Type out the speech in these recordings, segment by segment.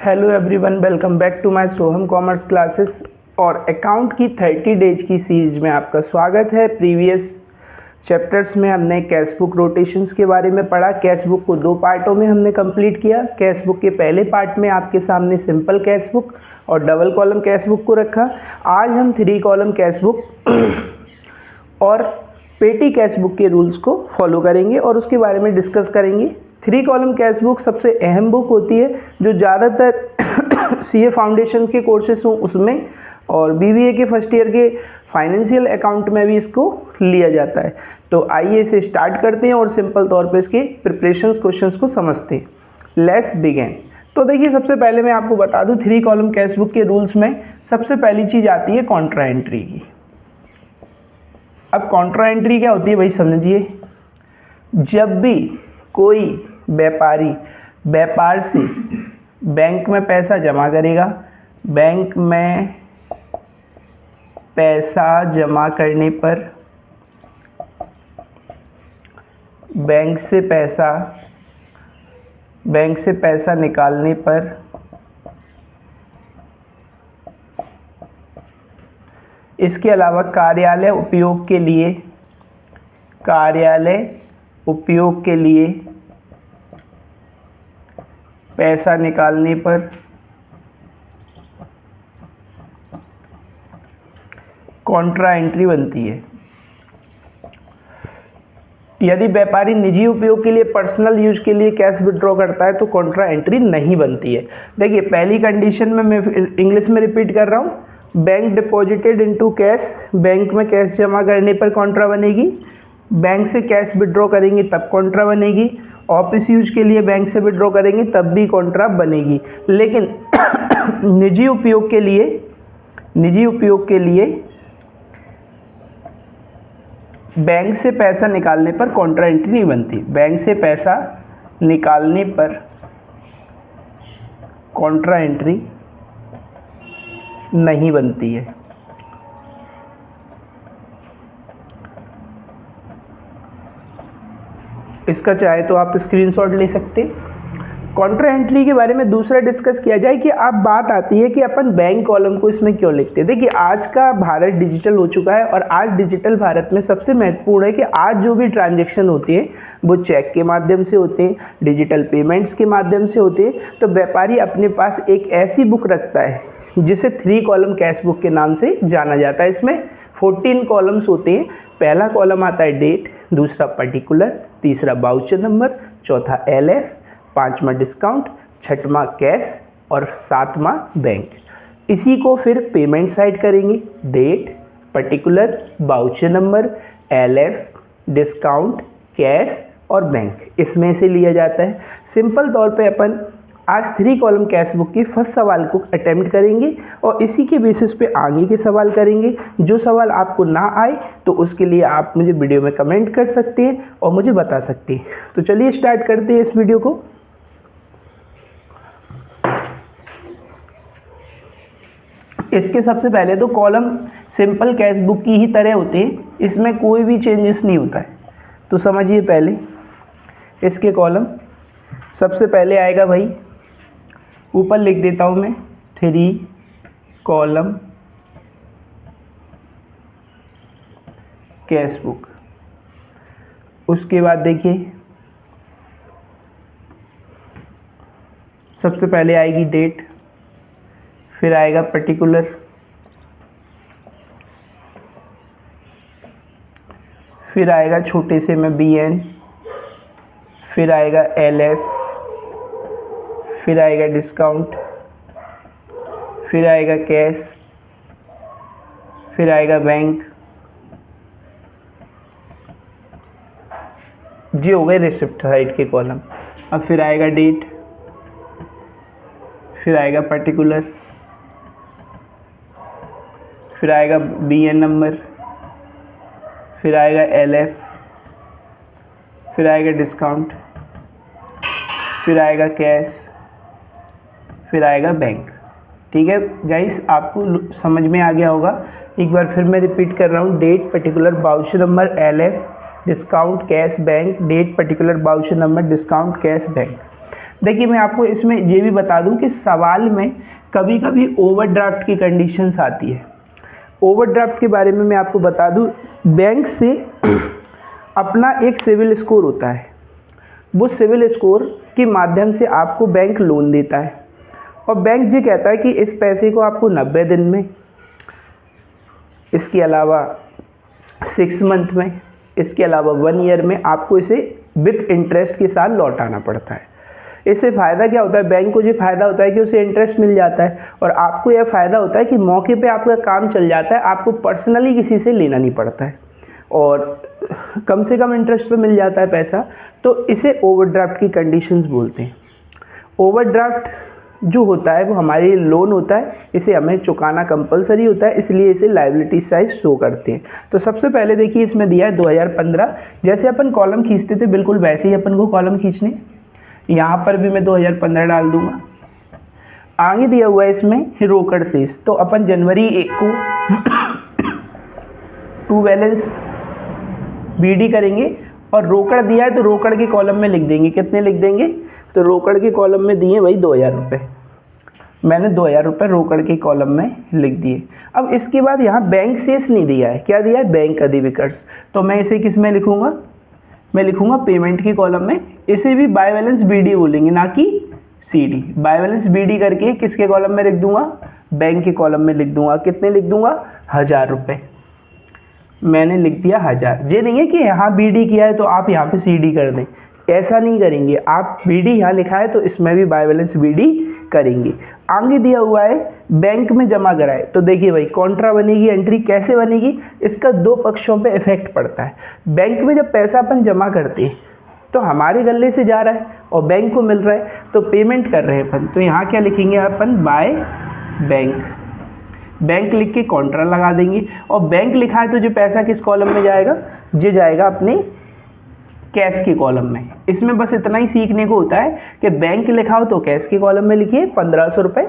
Hello everyone, welcome back to my Soham commerce classes और account की 30 days की series में आपका स्वागत है। प्रीवियस चैप्टर्स में हमने कैश बुक रोटेशंस के बारे में पढ़ा। कैश बुक को 2 पार्टों में हमने कंप्लीट किया। कैश बुक के पहले पार्ट में आपके सामने सिंपल कैश बुक और डबल कॉलम कैश बुक को रखा। आज हम 3 कॉलम कैश बुक और पेटी कैश बुक के रूल्स को फॉलो करेंगे और उसके बारे में डिस्कस करेंगे। 3 कॉलम कैश बुक सबसे अहम बुक होती है जो ज़्यादातर सीए फाउंडेशन के कोर्सेस हों उसमें और बीबीए के फर्स्ट ईयर के फाइनेंशियल अकाउंट में भी इसको लिया जाता है। तो आइए इसे स्टार्ट करते हैं और सिंपल तौर पे इसके प्रिपरेशंस क्वेश्चंस को समझते हैं। Let's begin. तो देखिए, सबसे पहले मैं आपको बता दूं 3 कॉलम कैश बुक के रूल्स में सबसे पहली चीज़ आती है कॉन्ट्रा एंट्री की। अब कॉन्ट्रा एंट्री क्या होती है भाई समझिए। जब भी कोई व्यापारी व्यापार से बैंक में पैसा जमा करेगा, बैंक में पैसा जमा करने पर बैंक से पैसा निकालने पर इसके अलावा कार्यालय उपयोग के लिए पैसा निकालने पर कॉन्ट्रा एंट्री बनती है। यदि व्यापारी निजी उपयोग के लिए, पर्सनल यूज के लिए कैश विड्रॉ करता है तो कॉन्ट्रा एंट्री नहीं बनती है। देखिए, पहली कंडीशन में मैं इंग्लिश में रिपीट कर रहा हूँ। Bank deposited into cash, bank में कैश जमा करने पर कॉन्ट्रा बनेगी। बैंक से कैश विड्रॉ करेंगे तब कॉन्ट्रा बनेगी। ऑफिस यूज के लिए बैंक से विड्रॉ करेंगे तब भी कॉन्ट्रा बनेगी। लेकिन निजी उपयोग के लिए बैंक से पैसा निकालने पर कॉन्ट्रा एंट्री नहीं बनती। बैंक से पैसा निकालने पर कॉन्ट्रा एंट्री नहीं बनती है। इसका चाहे तो आप स्क्रीनशॉट ले सकते। कॉन्ट्रा एंट्री के बारे में दूसरा डिस्कस किया जाए कि अब बात आती है कि अपन बैंक कॉलम को इसमें क्यों लिखते हैं। देखिए, आज का भारत डिजिटल हो चुका है और आज डिजिटल भारत में सबसे महत्वपूर्ण है कि आज जो भी ट्रांजैक्शन होती है वो चेक के माध्यम से होते हैं, डिजिटल पेमेंट्स के माध्यम से होते हैं। तो व्यापारी अपने पास एक ऐसी बुक रखता है जिसे 3 कॉलम कैश बुक के नाम से जाना जाता है। इसमें 14 कॉलम्स होते हैं। पहला कॉलम आता है डेट, दूसरा पर्टिकुलर, तीसरा वाउचर नंबर, चौथा LF, 5वां डिस्काउंट, 6वां कैश और 7वां बैंक। इसी को फिर पेमेंट साइड करेंगे। Date, particular, voucher number, LF, discount, cash और बैंक, इसमें से लिया जाता है। सिंपल तौर पे अपन आज 3 कॉलम कैश बुक की फर्स्ट सवाल को अटेम्प्ट करेंगे और इसी के बेसिस पे आगे के सवाल करेंगे। जो सवाल आपको ना आए तो उसके लिए आप मुझे वीडियो में कमेंट कर सकते हैं और मुझे बता सकते हैं। तो चलिए स्टार्ट करते हैं इस वीडियो को। इसके सबसे पहले तो कॉलम सिंपल कैश बुक की ही तरह होते हैं, इसमें कोई भी चेंजेस नहीं होता है। तो समझिए, पहले इसके कॉलम सबसे पहले आएगा भाई, ऊपर लिख देता हूं मैं 3 कॉलम कैश बुक। उसके बाद देखिए, सबसे पहले आएगी डेट, फिर आएगा पर्टिकुलर, फिर आएगा छोटे से में BN, फिर आएगा LF, फिर आएगा डिस्काउंट, फिर आएगा कैश, फिर आएगा बैंक। जी हो गए रिसिप्ट साइड के कॉलम। अब फिर आएगा डेट, फिर आएगा पर्टिकुलर, फिर आएगा BN नंबर, फिर आएगा LF, फिर आएगा डिस्काउंट, फिर आएगा कैश, फिर आएगा बैंक। ठीक है गाइस, आपको समझ में आ गया होगा। एक बार फिर मैं रिपीट कर रहा हूँ। Date, particular, voucher number, LF, discount, cash, bank. Date, particular, voucher number, discount, cash, bank. देखिए मैं आपको इसमें ये भी बता दूं कि सवाल में कभी कभी ओवरड्राफ्ट की कंडीशंस आती है। ओवरड्राफ्ट के बारे में मैं आपको बता दूं, बैंक से अपना एक सिविल स्कोर होता है, वो सिविल स्कोर के माध्यम से आपको बैंक लोन देता है और बैंक ये कहता है कि इस पैसे को आपको 90 दिन में, इसके अलावा 6 मंथ में, इसके अलावा 1 ईयर में आपको इसे विद इंटरेस्ट के साथ लौटाना पड़ता है। इससे फ़ायदा क्या होता है, बैंक को ये फ़ायदा होता है कि उसे इंटरेस्ट मिल जाता है और आपको यह फ़ायदा होता है कि मौके पे आपका काम चल जाता है, आपको पर्सनली किसी से लेना नहीं पड़ता है और कम से कम इंटरेस्ट पे मिल जाता है पैसा। तो इसे ओवरड्राफ्ट की कंडीशंस बोलते हैं। ओवरड्राफ्ट जो होता है वो हमारे लिए लोन होता है, इसे हमें चुकाना कंपलसरी होता है, इसलिए इसे लायबिलिटी साइड शो करते हैं। तो सबसे पहले देखिए इसमें दिया है 2015, जैसे अपन कॉलम खींचते थे बिल्कुल वैसे ही अपन को कॉलम खींचने, यहाँ पर भी मैं 2015 डाल दूंगा। आगे दिया हुआ है इसमें रोकड़ शेष, तो अपन जनवरी 1 को टू बैलेंस बीडी करेंगे और रोकड़ दिया है तो रोकड़ के कॉलम में लिख देंगे, कितने लिख देंगे, तो रोकड़ के कॉलम में दिए भाई 2000 रुपये, मैंने 2000 रुपये रोकड़ के कॉलम में लिख दिए। अब इसके बाद यहाँ बैंक शेष नहीं दिया है, क्या दिया है, बैंक अधिविकर्ष, तो मैं इसे किस में लिखूँगा, मैं लिखूँगा पेमेंट के कॉलम में। इसे भी बाय बैलेंस बीडी बोलेंगे, ना कि सीडी। बाय बैलेंस बीडी करके किसके कॉलम में लिख दूंगा, बैंक के कॉलम में लिख दूंगा। कितने लिख दूंगा, 1000 रुपये, मैंने लिख दिया 1000। ये नहीं है कि यहाँ बीडी किया है तो आप यहाँ पे सीडी कर दें, ऐसा नहीं करेंगे आप। बीडी यहाँ लिखा है तो इसमें भी बाय बैलेंस बीडी करेंगे। आगे दिया हुआ है बैंक में जमा कराए, तो देखिए भाई कॉन्ट्रा बनेगी एंट्री, कैसे बनेगी, इसका 2 पक्षों पे इफेक्ट पड़ता है। बैंक में जब पैसा अपन जमा करते हैं तो हमारे गले से जा रहा है और बैंक को मिल रहा है, तो पेमेंट कर रहे हैं अपन, तो यहाँ क्या लिखेंगे अपन, बाय बैंक। बैंक लिख के कॉन्ट्रा लगा देंगे और बैंक लिखा है तो जो पैसा किस कॉलम में जाएगा, ये जाएगा अपने कैश के कॉलम में। इसमें बस इतना ही सीखने को होता है कि बैंक लिखा हो तो कैश के कॉलम में लिखिए 1500 रुपये,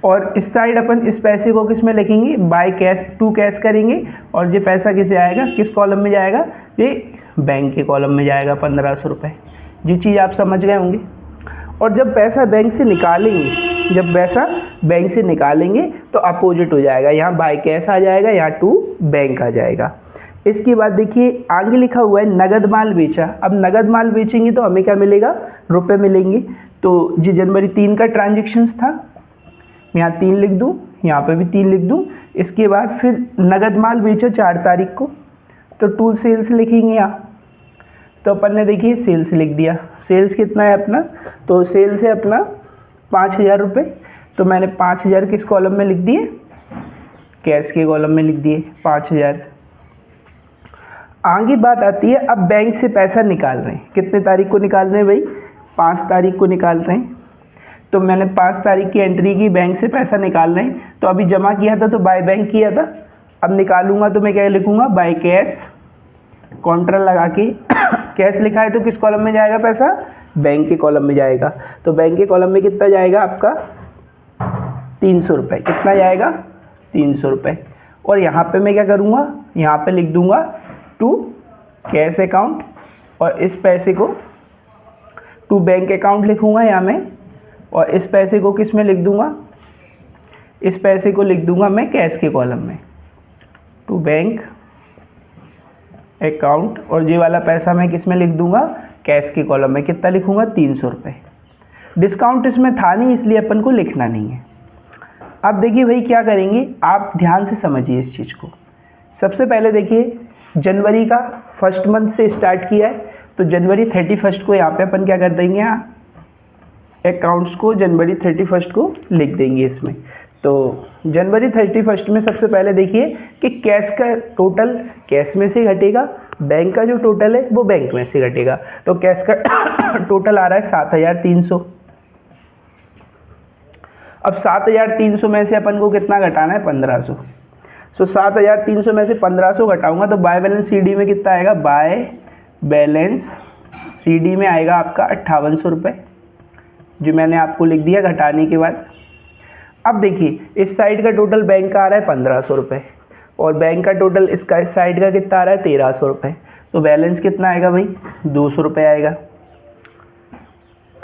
और इस साइड अपन इस पैसे को किस में लिखेंगे, बाय कैश, टू कैश करेंगे और ये पैसा किसे आएगा, किस कॉलम में जाएगा, ये बैंक के कॉलम में जाएगा 1500 रुपये। ये चीज़ आप समझ गए होंगे। और जब पैसा बैंक से निकालेंगे, जब पैसा बैंक से निकालेंगे तो अपोजिट हो जाएगा, यहाँ बाय कैश आ जाएगा, यहाँ टू बैंक आ जाएगा। इसके बाद देखिए आगे लिखा हुआ है नगद माल बेचा। अब नगद माल बेचेंगे तो हमें क्या मिलेगा, रुपए मिलेंगे। तो जी जनवरी 3 का ट्रांजेक्शन्स था, यहाँ 3 लिख दूँ, यहाँ पे भी 3 लिख दूँ। इसके बाद फिर नगद माल बेचा 4 तारीख को, तो टू सेल्स लिखेंगे यहाँ, तो अपन ने देखिए सेल्स लिख दिया। सेल्स कितना है अपना, तो सेल्स है अपना 5000 रुपये, तो मैंने 5000 किस कॉलम में लिख दिए, कैश के कॉलम में लिख दिए 5000। आगे बात आती है अब बैंक से पैसा निकाल रहे हैं, कितने तारीख को निकाल रहे हैं भाई, 5 तारीख को निकाल रहे हैं। तो मैंने 5 तारीख की एंट्री की, बैंक से पैसा निकाल रहे हैं, तो अभी जमा किया था तो बाय बैंक किया था, अब निकालूंगा तो मैं क्या लिखूंगा, बाय कैश, कॉन्ट्रा लगा के कैश लिखा है तो किस कॉलम में जाएगा पैसा, बैंक के कॉलम में जाएगा। तो बैंक के कॉलम में कितना जाएगा आपका, 300 रुपये, कितना जाएगा, 300 रुपये। और यहाँ पे मैं क्या करूँगा, यहाँ पे लिख दूँगा टू कैश अकाउंट, और इस पैसे को टू बैंक अकाउंट लिखूँगा यहाँ में, और इस पैसे को किस में लिख दूँगा, इस पैसे को लिख दूँगा मैं कैश के कॉलम में, टू बैंक अकाउंट, और ये वाला पैसा मैं किस में लिख दूंगा, कैश के कॉलम में। कितना लिखूंगा, 300 रुपये। डिस्काउंट इसमें था नहीं इसलिए अपन को लिखना नहीं है। अब देखिए भाई क्या करेंगे, आप ध्यान से समझिए इस चीज़ को। सबसे पहले देखिए जनवरी का फर्स्ट मंथ से स्टार्ट किया है, तो जनवरी 31 को यहाँ पे अपन क्या कर देंगे, अकाउंट्स को जनवरी 31 को लिख देंगे इसमें। तो जनवरी 31 में सबसे पहले देखिए कि कैश का टोटल कैश में से घटेगा, बैंक का जो टोटल है वो बैंक में से घटेगा। तो कैश का टोटल आ रहा है 7300। अब 7300 में से अपन को कितना घटाना है, 1500। सो 7300 में से 1500 घटाऊंगा तो बाय बैलेंस सीडी में कितना आएगा, बाय बैलेंस सीडी में आएगा आपका 5800 रुपये, जो मैंने आपको लिख दिया घटाने के बाद। अब देखिए इस साइड का टोटल बैंक का आ रहा है 1500 रुपये, और बैंक का टोटल इसका इस साइड का कितना आ रहा है 1300 रुपये। तो बैलेंस कितना आएगा भाई, 200 रुपये आएगा।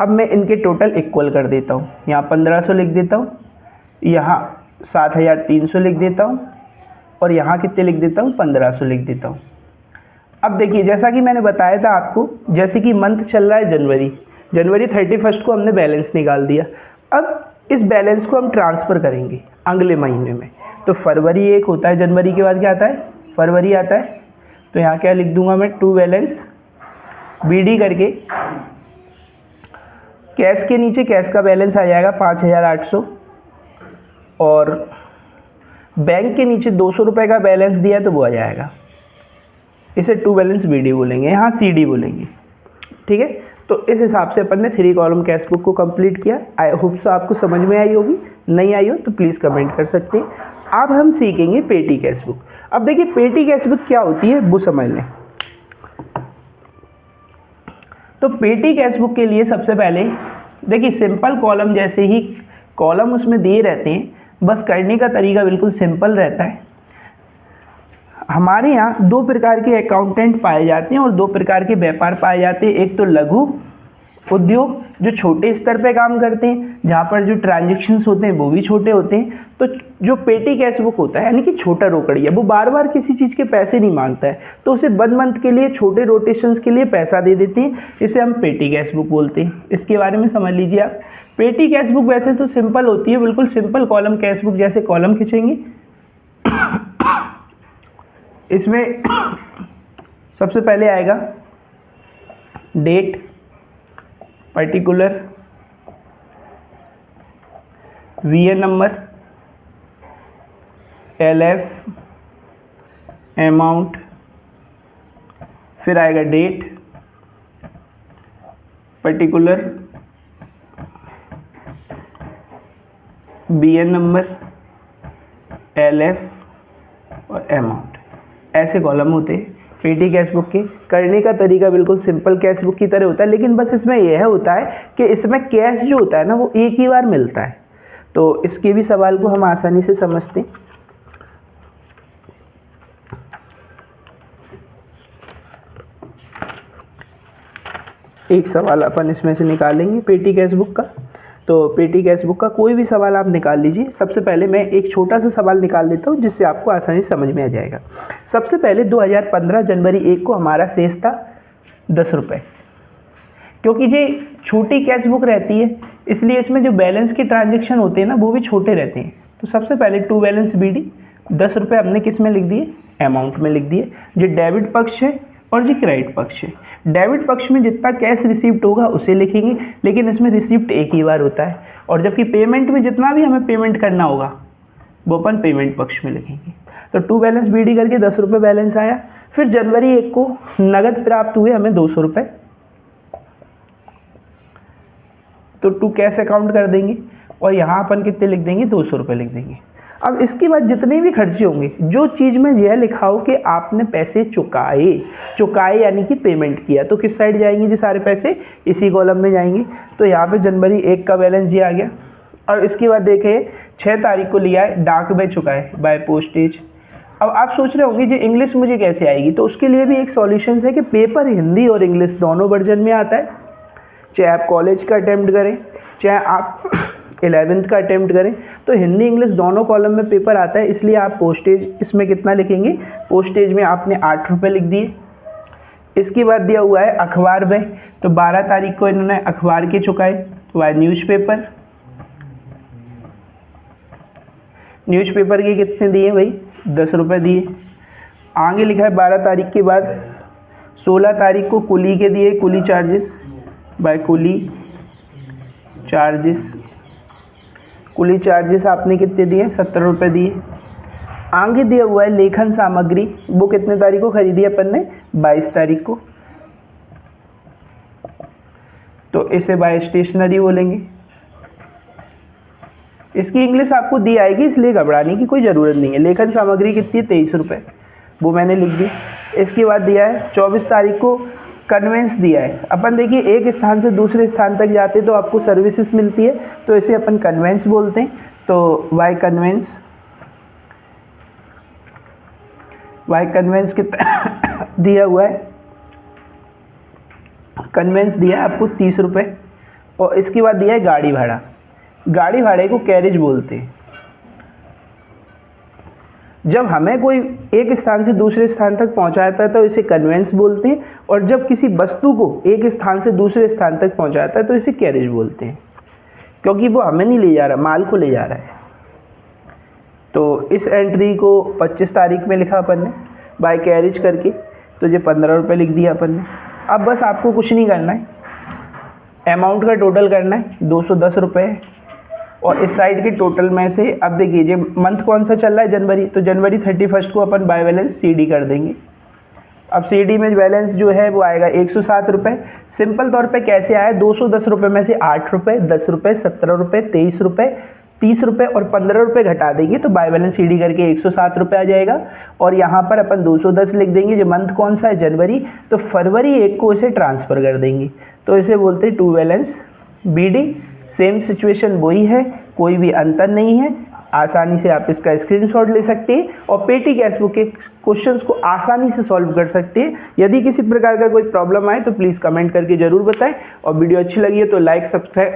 अब मैं इनके टोटल इक्वल कर देता हूँ, यहाँ 1500 लिख देता हूँ, यहाँ 7300 लिख देता हूँ और यहाँ कितने लिख देता हूँ 1500 लिख देता हूँ। अब देखिए जैसा कि मैंने बताया था आपको, जैसे कि मंथ चल रहा है जनवरी 31 को हमने बैलेंस निकाल दिया। अब इस बैलेंस को हम ट्रांसफ़र करेंगे अगले महीने में। तो फरवरी एक होता है, जनवरी के बाद क्या आता है फरवरी आता है। तो यहाँ क्या लिख दूंगा मैं, टू बैलेंस BD करके, कैश के नीचे कैश का बैलेंस आ जाएगा 5800 और बैंक के नीचे 200 रुपये का बैलेंस दिया तो वो आ जाएगा, इसे टू बैलेंस BD बोलेंगे, यहाँ CD बोलेंगे। ठीक है, तो इस हिसाब से अपन ने 3 कॉलम कैश बुक को कंप्लीट किया। आई होप सो आपको समझ में आई होगी, नहीं आई हो तो प्लीज़ कमेंट कर सकते हैं। अब हम सीखेंगे पेटी कैश बुक। अब देखिए पेटी कैश बुक क्या होती है वो समझ लें। तो पेटी कैश बुक के लिए सबसे पहले देखिए सिंपल कॉलम, जैसे ही कॉलम उसमें दिए रहते हैं, बस करने का तरीका बिल्कुल सिंपल रहता है। हमारे यहाँ 2 प्रकार के अकाउंटेंट पाए जाते हैं और 2 प्रकार के व्यापार पाए जाते हैं। एक तो लघु उद्योग जो छोटे स्तर पे काम करते हैं, जहाँ पर जो ट्रांजेक्शन्स होते हैं वो भी छोटे होते हैं। तो जो पेटी कैश बुक होता है यानी कि छोटा रोकड़िया, वो बार बार किसी चीज़ के पैसे नहीं मांगता है, तो उसे 1 मंथ के लिए छोटे रोटेशंस के लिए पैसा दे देते हैं, इसे हम पेटी कैश बुक बोलते हैं। इसके बारे में समझ लीजिए आप। पेटी कैश बुक वैसे तो सिंपल होती है, बिल्कुल सिंपल कॉलम कैश बुक जैसे कॉलम खींचेंगे। इसमें सबसे पहले आएगा date, particular, VN number, LF, amount, फिर आएगा date, particular, BN number, LF और अमाउंट। ऐसे कॉलम होते हैं पेटी कैश बुक के। करने का तरीका बिल्कुल सिंपल कैश बुक की तरह होता है, लेकिन बस इसमें यह होता है कि इसमें कैश जो होता है ना वो एक ही बार मिलता है। तो इसके भी सवाल को हम आसानी से समझते हैं। एक सवाल अपन इसमें से निकालेंगे पेटी कैश बुक का। तो पेटी कैश बुक का कोई भी सवाल आप निकाल लीजिए। सबसे पहले मैं एक छोटा सा सवाल निकाल देता हूँ जिससे आपको आसानी से समझ में आ जाएगा। सबसे पहले 2015 जनवरी 1 को हमारा शेष था 10 रुपये। क्योंकि ये छोटी कैश बुक रहती है इसलिए इसमें जो बैलेंस के ट्रांजेक्शन होते हैं ना वो भी छोटे रहते हैं। तो सबसे पहले टू बैलेंस BD 10 रुपये हमने किस में लिख दिए, अमाउंट में लिख दिए। जो डेबिट पक्ष है और जो क्रेडिट पक्ष है, डेबिट पक्ष में जितना कैश रिसीव्ड होगा उसे लिखेंगे, लेकिन इसमें रिसीप्ट एक ही बार होता है। और जबकि पेमेंट में जितना भी हमें पेमेंट करना होगा वो अपन पेमेंट पक्ष में लिखेंगे। तो टू बैलेंस BD करके 10 रुपये बैलेंस आया। फिर जनवरी 1 को नगद प्राप्त हुए हमें 200 रुपये, तो टू कैश अकाउंट कर देंगे और यहाँ अपन कितने लिख देंगे, 200 रुपये लिख देंगे। अब इसके बाद जितने भी खर्चे होंगे, जो चीज़ में यह लिखा हो कि आपने पैसे चुकाए यानी कि पेमेंट किया, तो किस साइड जाएंगे जी सारे पैसे, इसी कॉलम में जाएंगे। तो यहाँ पे जनवरी 1 का बैलेंस ये आ गया। और इसके बाद देखें 6 तारीख को लिया है, डाक में चुकाए बाय पोस्टेज। अब आप सोच रहे होंगे जी इंग्लिश मुझे कैसे आएगी, तो उसके लिए भी एक सॉल्यूशन है कि पेपर हिंदी और इंग्लिश दोनों वर्जन में आता है। चाहे आप कॉलेज का अटेम्प्ट करें चाहे आप 11th का अटेम्प्ट करें, तो हिंदी इंग्लिश दोनों कॉलम में पेपर आता है। इसलिए आप पोस्टेज इसमें कितना लिखेंगे, पोस्टेज में आपने 8 रुपये लिख दिए। इसके बाद दिया हुआ है अखबार में, तो 12 तारीख को इन्होंने अखबार के चुकाए, तो वह न्यूज़पेपर के कितने दिए भाई, 10 रुपये दिए। आगे लिखा है 12 तारीख के बाद 16 तारीख को कुली के दिए, कुली चार्जेस बाय कुली चार्जेस आपने कितने दिए, 70 रुपये दिए। आगे दिया हुआ है लेखन सामग्री, वो कितने तारीख को खरीदी अपन ने, 22 तारीख को, तो इसे बाय स्टेशनरी बोलेंगे। इसकी इंग्लिश आपको दी आएगी इसलिए घबराने की कोई ज़रूरत नहीं है। लेखन सामग्री कितनी, 23 रुपये, वो मैंने लिख दी। इसके बाद दिया है 24 तारीख को कन्वेंस दिया है। अपन देखिए एक स्थान से दूसरे स्थान तक जाते तो आपको सर्विसेज मिलती है, तो इसे अपन कन्वेंस बोलते हैं। तो वाई कन्वेंस कितना दिया हुआ है, कन्वेंस दिया है आपको 30 रुपये। और इसके बाद दिया है गाड़ी भाड़ा। गाड़ी भाड़े को कैरेज बोलते हैं। जब हमें कोई एक स्थान से दूसरे स्थान तक पहुंचाता है तो इसे कन्वेंस बोलते हैं, और जब किसी वस्तु को एक स्थान से दूसरे स्थान तक पहुंचाता है तो इसे कैरेज बोलते हैं, क्योंकि वो हमें नहीं ले जा रहा, माल को ले जा रहा है। तो इस एंट्री को 25 तारीख में लिखा अपन ने बाय कैरेज करके, तो ये 15 रुपये लिख दिया अपन ने। अब बस आपको कुछ नहीं करना है, अमाउंट का टोटल करना है 210 रुपये, और इस साइड के टोटल में से अब देखिए ये मंथ कौन सा चल रहा है, जनवरी, तो जनवरी 31 को अपन बाय बैलेंस CD कर देंगे। अब CD में बैलेंस जो है वो आएगा 107 रुपये। सिंपल तौर पे कैसे आया, 210 रुपये में से 8 रुपये, 10 रुपये, 17 रुपये, 23 रुपये, 30 रुपये और 15 रुपये घटा देंगे तो बाय बैलेंस CD करके 107 रुपये आ जाएगा। और यहाँ पर अपन 210 लिख देंगे। जो मंथ कौन सा है, जनवरी, तो फरवरी 1 को इसे ट्रांसफ़र कर देंगे, तो इसे बोलते हैं to balance BD। Same situation वही है, कोई भी अंतर नहीं है। आसानी से आप इसका स्क्रीनशॉट ले सकते हैं और पेटी कैश बुक के क्वेश्चंस को आसानी से सॉल्व कर सकते हैं। यदि किसी प्रकार का कोई प्रॉब्लम आए तो प्लीज़ कमेंट करके ज़रूर बताएं, और वीडियो अच्छी लगी है तो लाइक सब्सक्राइब